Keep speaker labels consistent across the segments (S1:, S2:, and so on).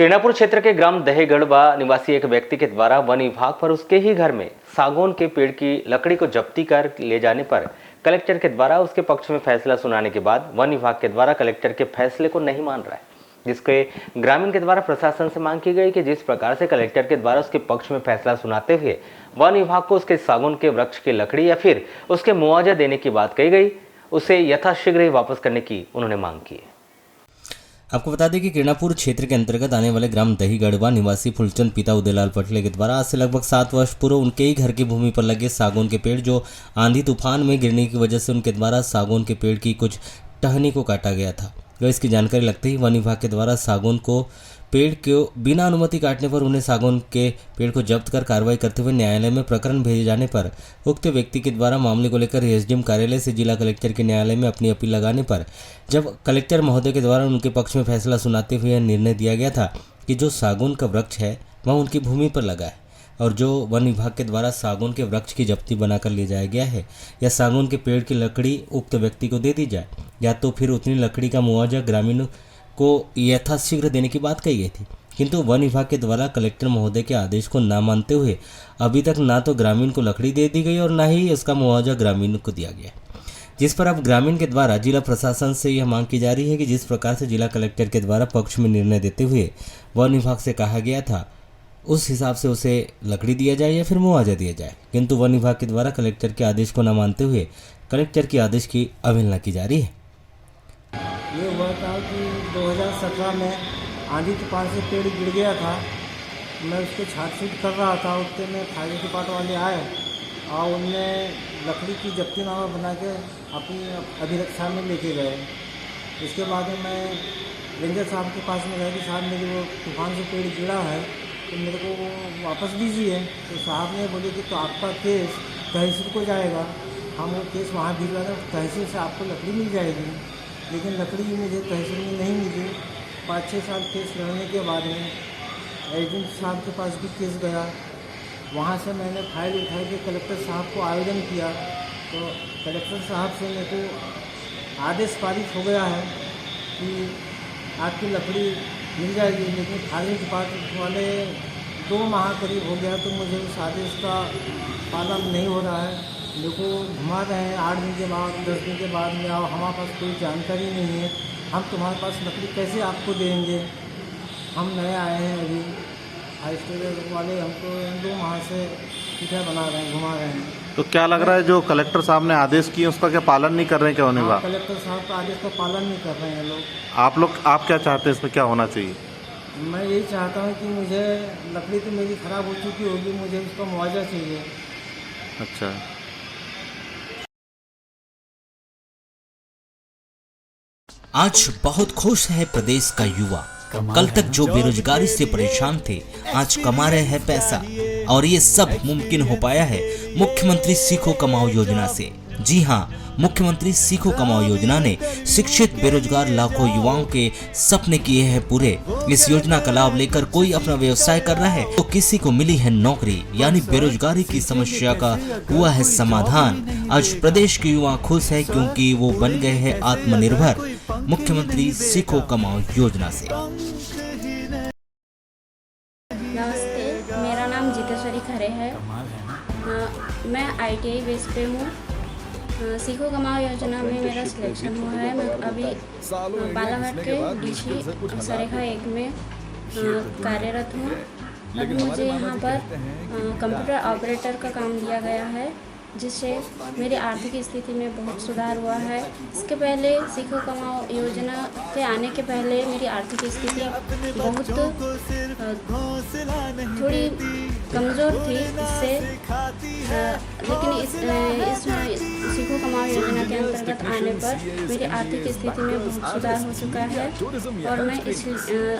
S1: किरणापुर क्षेत्र के ग्राम दहेगढ़वा निवासी एक व्यक्ति के द्वारा वन विभाग पर उसके ही घर में सागौन के पेड़ की लकड़ी को जब्ती कर ले जाने पर कलेक्टर के द्वारा उसके पक्ष में फैसला सुनाने के बाद वन विभाग के द्वारा कलेक्टर के फैसले को नहीं मान रहा है, जिसके ग्रामीण के द्वारा प्रशासन से मांग की गई कि जिस प्रकार से कलेक्टर के द्वारा उसके पक्ष में फैसला सुनाते हुए वन विभाग को उसके सागौन के वृक्ष की लकड़ी या फिर उसके मुआवजा देने की बात कही गई, उसे यथाशीघ्र ही वापस करने की उन्होंने मांग की है।
S2: आपको बता दें कि किरणापुर क्षेत्र के अंतर्गत आने वाले ग्राम दहीगढ़वा निवासी फुलचंद पिता उदयलाल पटले के द्वारा आज से लगभग 7 वर्ष पूर्व उनके ही घर की भूमि पर लगे सागौन के पेड़ जो आंधी तूफान में गिरने की वजह से उनके द्वारा सागौन के पेड़ की कुछ टहनी को काटा गया था। इसकी जानकारी लगते ही वन विभाग के द्वारा सागौन को पेड़ को बिना अनुमति काटने पर उन्हें सागौन के पेड़ को जब्त कर कार्रवाई करते हुए न्यायालय में प्रकरण भेजे जाने पर उक्त व्यक्ति के द्वारा मामले को लेकर एसडीएम कार्यालय से जिला कलेक्टर के न्यायालय में अपनी अपील लगाने पर जब कलेक्टर महोदय के द्वारा उनके पक्ष में फैसला सुनाते हुए निर्णय दिया गया था कि जो सागौन का वृक्ष है वह उनकी भूमि पर लगा है और जो वन विभाग के द्वारा सागौन के वृक्ष की जब्ती बनाकर ले जाया गया है या सागौन के पेड़ की लकड़ी उक्त व्यक्ति को दे दी जाए या तो फिर उतनी लकड़ी का मुआवजा ग्रामीणों को यथाशीघ्र देने की बात कही गई थी, किंतु वन विभाग के द्वारा कलेक्टर महोदय के आदेश को न मानते हुए अभी तक ना तो ग्रामीण को लकड़ी दे दी गई और ना ही उसका मुआवजा ग्रामीण को दिया गया, जिस पर अब ग्रामीण के द्वारा जिला प्रशासन से यह मांग की जा रही है कि जिस प्रकार से जिला कलेक्टर के द्वारा पक्ष में निर्णय देते हुए वन विभाग से कहा गया था उस हिसाब से उसे लकड़ी दिया जाए या फिर मुआवजा दिया जाए, किंतु वन विभाग के द्वारा कलेक्टर के आदेश को न मानते हुए कलेक्टर के आदेश की अवहेलना की जा रही है।
S3: ये हुआ था कि 2017 में आंधी तूफान से पेड़ गिर गया था। मैं उसको छाट-छूट कर रहा था, उतने में फायर डिपार्टमेंट वाले आए और उनने लकड़ी की जब्तीनामा बना के अपनी अभिरक्षा में लेके गए। इसके बाद में मैं रेंजर साहब के पास में गया कि साहब मेरी वो तूफान से पेड़ गिरा है तो मेरे को वापस दीजिए। तो साहब ने बोले कि तो आपका केस तहसील को जाएगा, हम वो केस वहाँ भिजवा दें, तहसील से आपको लकड़ी मिल जाएगी। लेकिन लकड़ी मुझे तहसील में नहीं मिली। 5-6 साल केस लड़ने के बाद में एसडीएम साहब के पास भी केस गया, वहाँ से मैंने फाइल उठा के कलेक्टर साहब को आवेदन किया तो कलेक्टर साहब से मेरे को आदेश पारित हो गया है कि आपकी लकड़ी मिल जाएगी। लेकिन फायर डिपार्टमेंट वाले 2 माह करीब हो गया तो मुझे उस आदेश का पालन नहीं हो रहा है। मेरे को घुमा रहे हैं 8 दिन के बाद 10 दिन के बाद में आओ, हमारे पास कोई जानकारी नहीं है, हम तुम्हारे पास लकड़ी कैसे आपको देंगे, हम नए आए हैं अभी। हाई स्टेट वाले हमको 2 माह से पीछा बना रहे हैं, घुमा रहे हैं।
S4: तो क्या लग रहा है जो कलेक्टर साहब ने आदेश किए उसका क्या पालन नहीं कर रहे हैं क्या? होने
S3: कलेक्टर साहब का आदेश का पालन नहीं कर रहे हैं लोग।
S4: आप क्या चाहते हैं, इसमें क्या होना चाहिए?
S3: मैं यही चाहता हूँ कि मुझे लकड़ी तो मेरी ख़राब हो चुकी होगी, मुझे उसका मुआवजा चाहिए।
S4: अच्छा,
S2: आज बहुत खुश है प्रदेश का युवा। कल तक जो बेरोजगारी से परेशान थे आज कमा रहे हैं पैसा और ये सब मुमकिन हो पाया है मुख्यमंत्री सीखो कमाओ योजना से। जी हाँ, मुख्यमंत्री सीखो कमाओ योजना ने शिक्षित बेरोजगार लाखों युवाओं के सपने किए हैं पूरे। इस योजना का लाभ लेकर कोई अपना व्यवसाय कर रहा है तो किसी को मिली है नौकरी, यानी बेरोजगारी की समस्या का हुआ है समाधान। आज प्रदेश के युवा खुश है क्योंकि वो बन गए हैं आत्मनिर्भर मुख्यमंत्री सीखो कमाओ योजना से।
S5: नमस्ते, मेरा नाम जितेश्वरी खरे है। मैं ITI बेस पे हूँ। सीखो कमाओ योजना में मेरा सिलेक्शन हुआ है। मैं अभी बालाघाट के DC सरेखा 1 में कार्यरत हूँ। अब मुझे यहाँ पर कंप्यूटर ऑपरेटर का काम दिया गया है, जिससे मेरी आर्थिक स्थिति में बहुत सुधार हुआ है। इसके पहले सीखो कमाओ योजना के आने के पहले मेरी आर्थिक स्थिति बहुत थोड़ी कमज़ोर थी इससे, लेकिन इस सीखो कमाओ योजना के अंतर्गत आने पर मेरी आर्थिक स्थिति में बहुत सुधार हो चुका है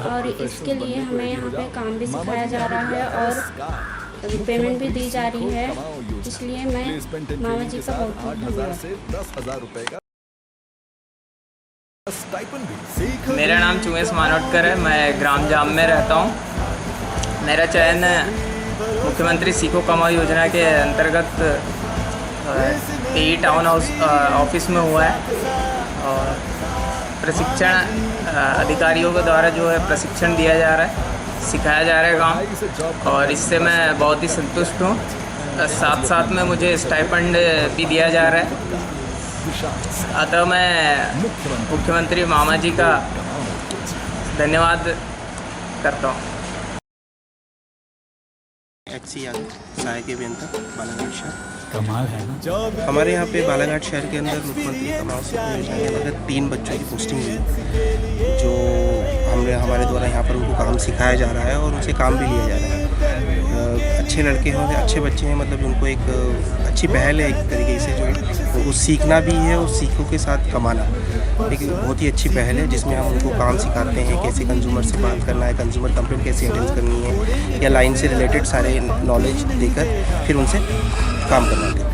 S5: और इसके लिए हमें यहाँ पे काम भी सिखाया जा रहा है और पेमेंट भी दी जा रही है। इसलिए मैं मामा जी का बहुत धन्यवाद।
S6: मेरा नाम चुमेश मानोटकर है, मैं ग्राम जाम में रहता हूँ। मेरा चयन मुख्यमंत्री सीखो कमाओ योजना के अंतर्गत PE टाउन हाउस ऑफिस में हुआ है और प्रशिक्षण अधिकारियों के द्वारा जो है प्रशिक्षण दिया जा रहा है, सिखाया जा रहा है काम, और इससे मैं बहुत ही संतुष्ट हूँ। साथ साथ में मुझे स्टाइपेंड भी दिया जा रहा है। अतः मैं मुख्यमंत्री मामा जी का धन्यवाद करता हूँ।
S7: HC यादव, सहायक अभियंता, बालाघाट शहर।
S8: कमाल है ना।
S7: हमारे यहाँ पे बालाघाट शहर के अंदर मुख्यमंत्री कमाल सिंह योजना के अंतर्गत 3 बच्चों की पोस्टिंग हुई, जो हमारे द्वारा यहाँ पर उनको काम सिखाया जा रहा है और उनसे काम भी लिया जा रहा है। अच्छे लड़के हैं, अच्छे बच्चे हैं, मतलब उनको एक अच्छी पहल है एक तरीके से, जो उनको सीखना भी है और सीखों के साथ कमाना। एक बहुत ही अच्छी पहल है जिसमें हम उनको काम सिखाते हैं, कैसे कंज्यूमर से बात करना है, कंज्यूमर कंप्लेंट कैसे अटेंड करनी है, या लाइन से रिलेटेड सारे नॉलेज देकर फिर उनसे काम करवाते हैं।